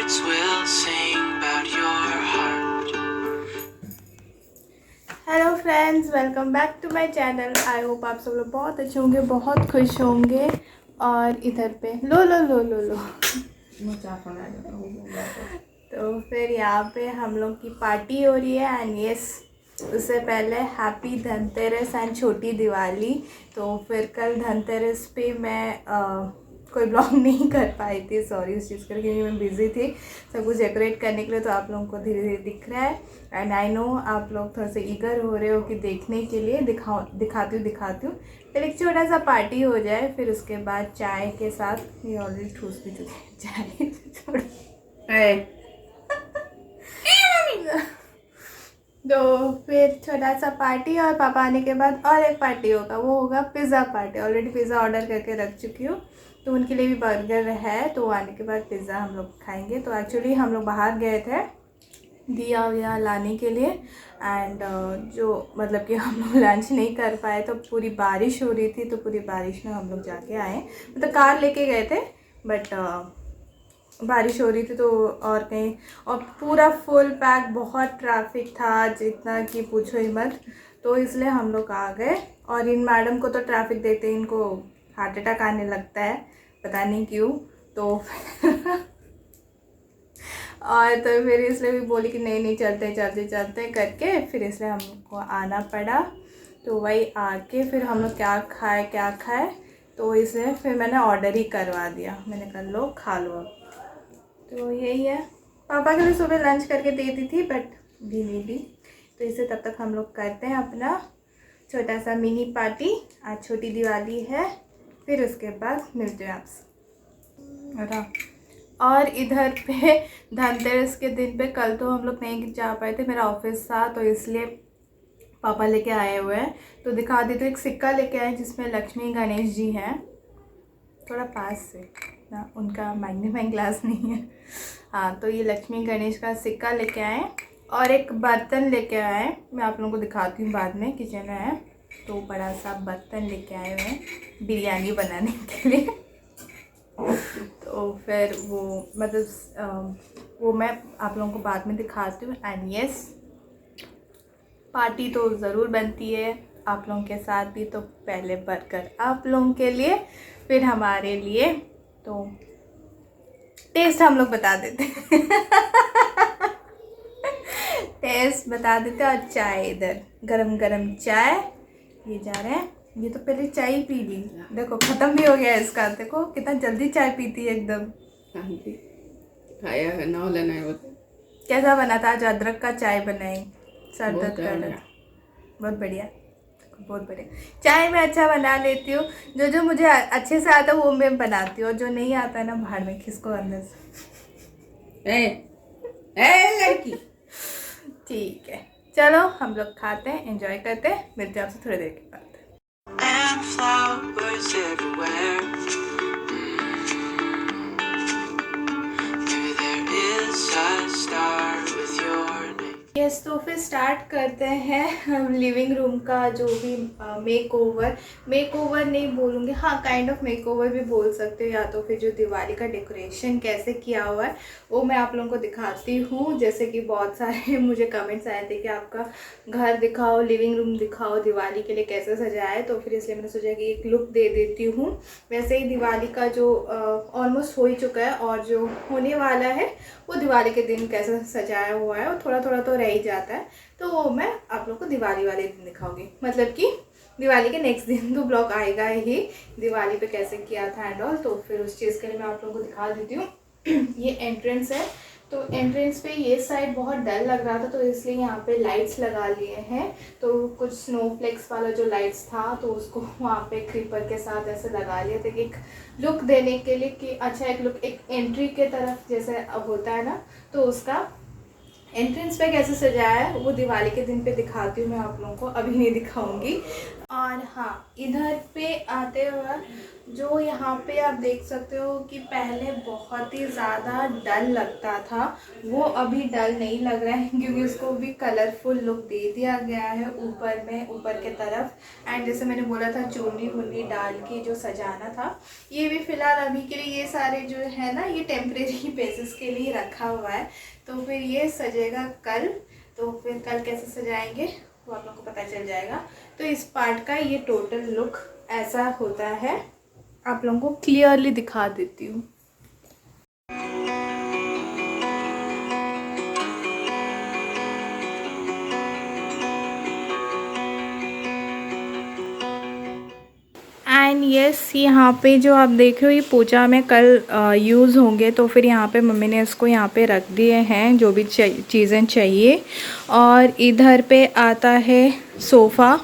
birds will sing about your heart. Hello friends, welcome back to my channel. I hope आप सब लोग बहुत अच्छे होंगे, बहुत खुश होंगे। और इधर पे लो लो लो लो लो तो फिर यहाँ पे हम लोग की पार्टी हो रही है। एंड यस, उससे पहले हैप्पी धनतेरस एंड छोटी दिवाली। तो फिर कल धनतेरस पे मैं कोई ब्लॉग नहीं कर पाई थी, सॉरी उस चीज़ के लिए, क्योंकि मैं बिज़ी थी सब कुछ डेकोरेट करने के लिए। तो आप लोगों को धीरे धीरे दिख रहा है। एंड आई नो आप लोग थोड़ा सा ईगर हो रहे हो कि देखने के लिए। दिखाती हूँ। फिर एक छोटा सा पार्टी हो जाए, फिर उसके बाद चाय के साथ। ये ऑलरेडी ठूस भी चुके हैं चाय छोड़ तो फिर छोटा सा पार्टी, और पापा आने के बाद और एक पार्टी होगा, वो होगा pizza party. Already pizza order करके रख चुकी हूँ, तो उनके लिए भी बर्गर है। तो आने के बाद पिज़्ज़ा हम लोग खाएंगे। तो एक्चुअली हम लोग बाहर गए थे दिया विया लाने के लिए। एंड जो मतलब कि हम लोग लंच नहीं कर पाए, तो पूरी बारिश हो रही थी, तो पूरी बारिश में हम लोग जाके आए। मतलब कार लेके गए थे, बट बारिश हो रही थी तो और कहीं, और पूरा फुल पैक, बहुत ट्रैफिक था जितना कि पूछो ही मत। तो इसलिए हम लोग आ गए। और इन मैडम को तो ट्रैफिक देते इनको हार्ट अटैक आने लगता है, पता नहीं क्यों। तो और तो फिर इसलिए भी बोली कि नहीं चलते चलते करके, फिर इसलिए हमको आना पड़ा। तो वही आके फिर हम लोग क्या खाए, तो इसलिए फिर मैंने ऑर्डर ही करवा दिया। मैंने कहा लो खा लो अब। तो यही है। पापा के भी सुबह लंच करके दे दी थी, बट भी नहीं दी। तो इसे तब तक हम लोग करते हैं अपना छोटा सा मिनी पार्टी। आज छोटी दिवाली है, फिर उसके बाद मिलते हैं आपसे। और इधर पे धनतेरस के दिन पे, कल तो हम लोग नहीं जा पाए थे, मेरा ऑफिस था, तो इसलिए पापा लेके आए हुए हैं। तो दिखा देते, एक सिक्का लेके आए जिसमें लक्ष्मी गणेश जी हैं। थोड़ा पास से ना, उनका मैग्नीफाइंग ग्लास नहीं है। हाँ, तो ये लक्ष्मी गणेश का सिक्का लेके आए, और एक बर्तन लेके आए। मैं आप लोगों को दिखाती हूँ बाद में, किचन में है। तो बड़ा सा बर्तन लेके आए हुए हैं बिरयानी बनाने के लिए। तो फिर वो मतलब वो मैं आप लोगों को बाद में दिखाती हूँ। एंड यस, पार्टी तो ज़रूर बनती है आप लोगों के साथ भी। तो पहले बर्गर आप लोगों के लिए, फिर हमारे लिए। तो टेस्ट हम लोग बता देते टेस्ट बता देते। और चाय, इधर गरम गरम चाय ये जा रहे हैं। ये तो पहले चाय ही पी ली, देखो ख़त्म भी हो गया इसका। देखो कितना जल्दी चाय पीती है एकदम। खाया है ना लेना है। कैसा बना था? आज अदरक का चाय बनाई, सर दर्द कर रहा था। बहुत बढ़िया, बहुत बढ़िया। चाय मैं अच्छा बना लेती हूँ, जो मुझे अच्छे से आता है वो मैं बनाती हूँ, और जो नहीं आता है ना, बाहर में खिसको अंदर से। लड़की ठीक है, चलो हम लोग खाते हैं, एंजॉय करते हैं। मिलते हैं आपसे थोड़ी देर के बाद। And flowers everywhere. Maybe there is a star with your name. Yes, तो फिर स्टार्ट करते हैं लिविंग रूम का जो भी मेक ओवर नहीं बोलूँगी, हाँ काइंड ऑफ मेक ओवर भी बोल सकते हो, या तो फिर जो दिवाली का डेकोरेशन कैसे किया हुआ है वो मैं आप लोगों को दिखाती हूँ। जैसे कि बहुत सारे मुझे कमेंट्स आए थे कि आपका घर दिखाओ, लिविंग रूम दिखाओ, दिवाली के लिए कैसे सजाया है। तो फिर इसलिए मैंने सोचा कि एक लुक दे देती हूँ। वैसे ही दिवाली का जो ऑलमोस्ट हो ही चुका है, और जो होने वाला है वो दिवाली के दिन कैसा सजाया हुआ है, वो थोड़ा थोड़ा तो रह ही जाता है। तो वो मैं आप लोग को दिवाली वाले दिन दिखाऊंगी, मतलब कि दिवाली के नेक्स्ट दिन तो ब्लॉग आएगा ही, दिवाली पे कैसे किया था एंड ऑल। तो फिर उस चीज़ के लिए मैं आप लोगों को दिखा देती हूँ। ये एंट्रेंस है। तो एंट्रेंस पे ये साइड बहुत डर लग रहा था, तो इसलिए यहाँ पे लाइट्स लगा लिए हैं। तो कुछ स्नोफ्लेक्स वाला जो लाइट्स था, तो उसको वहाँ पे क्रीपर के साथ ऐसे लगा लिया था, एक लुक देने के लिए कि अच्छा एक लुक, एक एंट्री के तरफ जैसे अब होता है ना, तो उसका एंट्रेंस पे कैसे सजाया है वो दिवाली के दिन पे दिखाती हूँ मैं आप लोगों को, अभी नहीं दिखाऊंगी। और हाँ, इधर पे आते हुए जो यहाँ पे आप देख सकते हो कि पहले बहुत ही ज़्यादा डल लगता था, वो अभी डल नहीं लग रहा है क्योंकि उसको भी कलरफुल लुक दे दिया गया है ऊपर में, ऊपर के तरफ। एंड जैसे मैंने बोला था चुन्नी वुन्नी डाल के जो सजाना था, ये भी फ़िलहाल अभी के लिए ये सारे जो है ना, ये टेम्परेरी बेसिस के लिए रखा हुआ है। तो फिर ये सजेगा कल, तो फिर कल कैसे सजाएंगे वो आप लोगों को पता चल जाएगा। तो इस पार्ट का ये टोटल लुक ऐसा होता है, आप लोगों को क्लियरली दिखा देती हूँ। एंड यस, यहाँ पे जो आप देख रहे हो ये पूजा में कल यूज़ होंगे, तो फिर यहाँ पे मम्मी ने इसको यहाँ पे रख दिए हैं जो भी चीज़ें चाहिए। और इधर पे आता है सोफ़ा।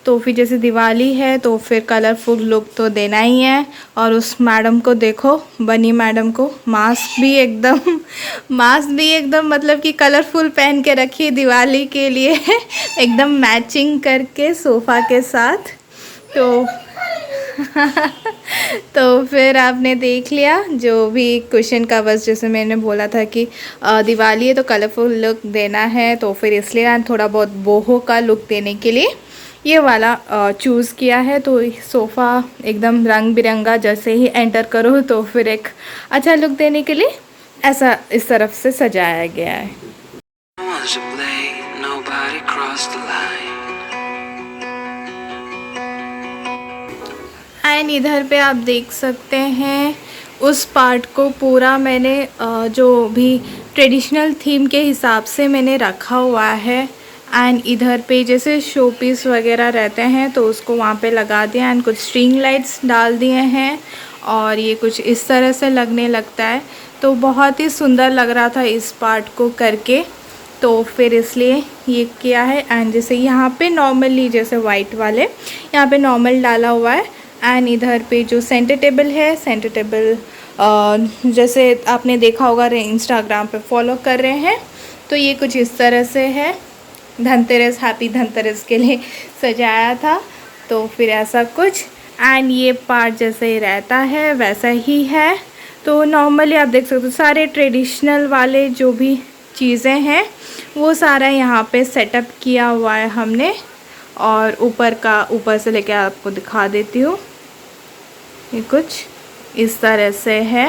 तो फिर जैसे दिवाली है तो फिर कलरफुल लुक तो देना ही है। और उस मैडम को देखो, बनी मैडम को मास्क भी एकदम मतलब कि कलरफुल पहन के रखी दिवाली के लिए एकदम मैचिंग करके सोफ़ा के साथ। तो फिर आपने देख लिया जो भी क्वेश्चन का, बस जैसे मैंने बोला था कि दिवाली है तो कलरफुल लुक देना है, तो फिर इसलिए थोड़ा बहुत बोहो का लुक देने के लिए ये वाला चूज़ किया है। तो सोफ़ा एकदम रंग बिरंगा, जैसे ही एंटर करो तो फिर एक अच्छा लुक देने के लिए ऐसा इस तरफ से सजाया गया है। एंड इधर पे आप देख सकते हैं उस पार्ट को पूरा मैंने जो भी ट्रेडिशनल थीम के हिसाब से मैंने रखा हुआ है। एंड इधर पे जैसे शो पीस वगैरह रहते हैं तो उसको वहाँ पे लगा दिया। एंड कुछ स्ट्रिंग लाइट्स डाल दिए हैं और ये कुछ इस तरह से लगने लगता है। तो बहुत ही सुंदर लग रहा था इस पार्ट को करके, तो फिर इसलिए ये किया है। एंड जैसे यहाँ पे नॉर्मली जैसे वाइट वाले यहाँ पे नॉर्मल डाला हुआ है। एंड इधर पे जो सेंटर टेबल है, सेंटर टेबल जैसे आपने देखा होगा इंस्टाग्राम पे फॉलो कर रहे हैं, तो ये कुछ इस तरह से है। धनतेरस, हैप्पी धनतेरस के लिए सजाया था, तो फिर ऐसा कुछ। एंड ये पार्ट जैसे रहता है वैसा ही है। तो नॉर्मली आप देख सकते हो सारे ट्रेडिशनल वाले जो भी चीज़ें हैं वो सारा यहाँ पे सेटअप किया हुआ है हमने। और ऊपर से लेके आपको दिखा देती हूँ, ये कुछ इस तरह से है।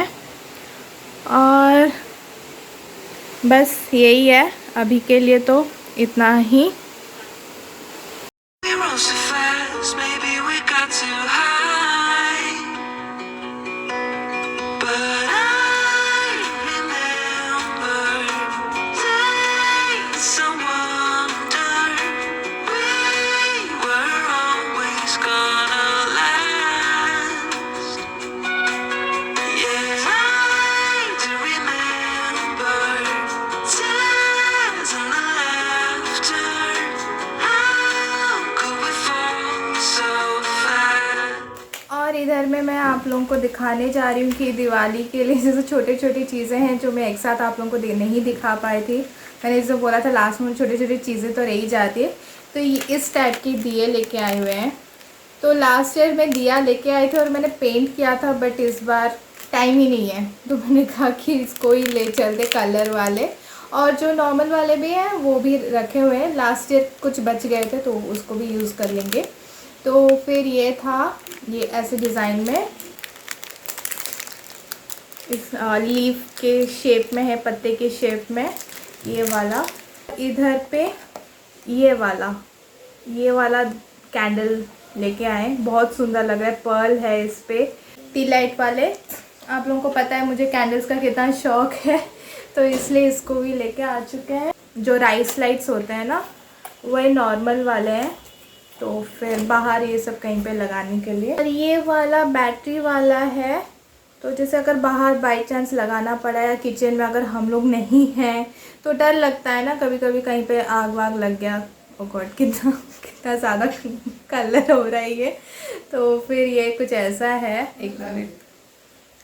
और बस यही है अभी के लिए, तो इतना ही। इधर में मैं आप लोगों को दिखाने जा रही हूँ कि दिवाली के लिए जैसे छोटी छोटी चीज़ें हैं जो मैं एक साथ आप लोगों को नहीं दिखा पाई थी। मैंने जैसे बोला था लास्ट में छोटी छोटी चीज़ें तो रही जाती है। तो ये इस टाइप के दिए लेके आए हुए हैं। तो लास्ट ईयर मैं दिया लेके आए थे और मैंने पेंट किया था, बट इस बार टाइम ही नहीं है, तो मैंने कहा कि इसको ही ले चलते कलर वाले। और जो नॉर्मल वाले भी हैं वो भी रखे हुए हैं, लास्ट ईयर कुछ बच गए थे तो उसको भी यूज़ कर लेंगे। तो फिर ये था, ये ऐसे डिज़ाइन में इस लीफ के शेप में है, पत्ते के शेप में ये वाला। इधर पे ये वाला कैंडल लेके आए, बहुत सुंदर लग रहा है, पर्ल है इस पे, टी लाइट वाले। आप लोगों को पता है मुझे कैंडल्स का कितना शौक है, तो इसलिए इसको भी लेके आ चुके हैं। जो राइस लाइट्स होते हैं ना वही नॉर्मल वाले हैं, तो फिर बाहर ये सब कहीं पे लगाने के लिए। और ये वाला बैटरी वाला है, तो जैसे अगर बाहर बाई चांस लगाना पड़ा या किचन में अगर हम लोग नहीं हैं तो डर लगता है ना, कभी कभी कहीं पे आग वाग लग गया। ओ गॉड, कितना ज़्यादा कलर हो रहा है ये। तो फिर ये कुछ ऐसा है, एक मिनट,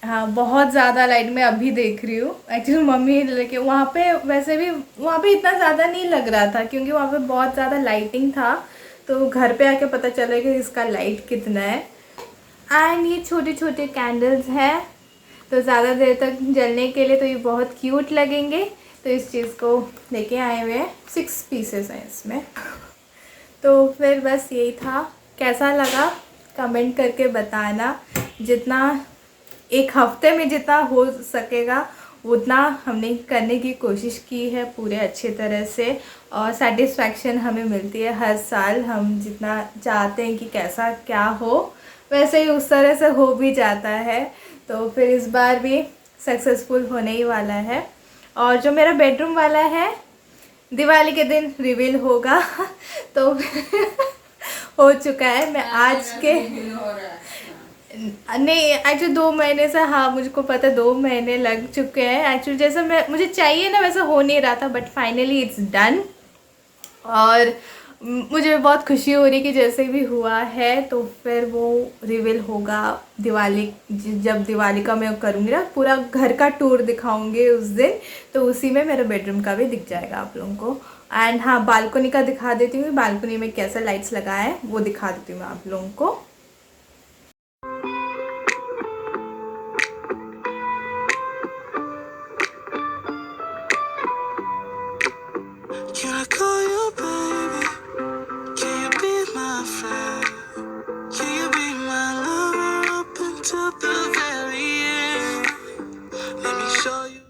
हाँ बहुत ज़्यादा लाइट में अभी देख रही हूँ। एक्चुअली मम्मी लेके वहाँ पे, वैसे भी वहाँ पे इतना ज़्यादा नहीं लग रहा था क्योंकि वहाँ पे बहुत ज़्यादा लाइटिंग था, तो घर पे आके पता चला कि इसका लाइट कितना है। एंड ये छोटे छोटे कैंडल्स हैं, तो ज़्यादा देर तक जलने के लिए तो ये बहुत क्यूट लगेंगे। तो इस चीज़ को लेके आए हुए हैं, 6 पीसेस हैं इसमें। तो फिर बस यही था, कैसा लगा कमेंट करके बताना। जितना एक हफ्ते में जितना हो सकेगा उतना हमने करने की कोशिश की है पूरे अच्छे तरह से, और सेटिस्फैक्शन हमें मिलती है हर साल। हम जितना चाहते हैं कि कैसा क्या हो वैसे ही उस तरह से हो भी जाता है। तो फिर इस बार भी सक्सेसफुल होने ही वाला है। और जो मेरा बेडरूम वाला है दिवाली के दिन रिवील होगा तो हो चुका है। मैं आज के नहीं एक्चुअली 2 महीने से, हाँ मुझको पता 2 महीने लग चुके हैं एक्चुअली। जैसा मुझे चाहिए ना वैसा हो नहीं रहा था, बट फाइनली इट्स डन। और मुझे बहुत खुशी हो रही कि जैसे भी हुआ है तो फिर वो रिवील होगा दिवाली, जब दिवाली का मैं करूँगी ना पूरा घर का टूर दिखाऊंगी उस दिन, तो उसी में मेरा बेडरूम का भी दिख जाएगा आप लोगों को। एंड हाँ, बालकनी का दिखा देती हूँ, बालकनी में कैसा लाइट्स लगाए हैं वो दिखा देती हूँ मैं आप लोगों को। Can I call you baby? Can you be my friend? Can you be my lover up until the very end? Let me show you.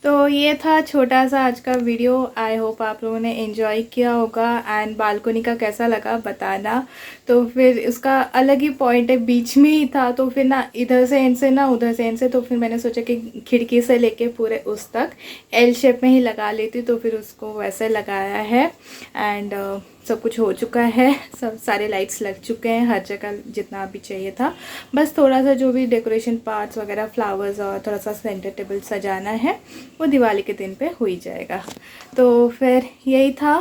तो ये था छोटा सा आज का वीडियो। आई होप आप लोगों ने एंजॉय किया होगा। एंड बालकनी का कैसा लगा बताना। तो फिर उसका अलग ही पॉइंट है, बीच में ही था, तो फिर ना इधर से एंड से ना उधर से एंड से, तो फिर मैंने सोचा कि खिड़की से लेके पूरे उस तक एल शेप में ही लगा लेती, तो फिर उसको वैसे लगाया है। एंड सब कुछ हो चुका है, सब सारे लाइट्स लग चुके हैं हर जगह जितना भी चाहिए था। बस थोड़ा सा जो भी डेकोरेशन पार्ट्स वगैरह, फ्लावर्स और थोड़ा सा सेंटर टेबल सजाना है वो दिवाली के दिन पे हो ही जाएगा। तो फिर यही था,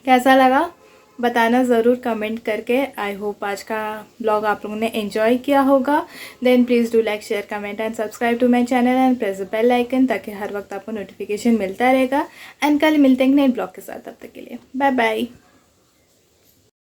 कैसा लगा बताना ज़रूर कमेंट करके। आई होप आज का ब्लॉग आप लोगों ने एंजॉय किया होगा। Then please do like, share, comment and subscribe to my channel and press the bell icon, ताकि हर वक्त आपको नोटिफिकेशन मिलता रहेगा। एंड कल मिलते हैं नए ब्लॉग के साथ, तब तक के लिए बाय बाय।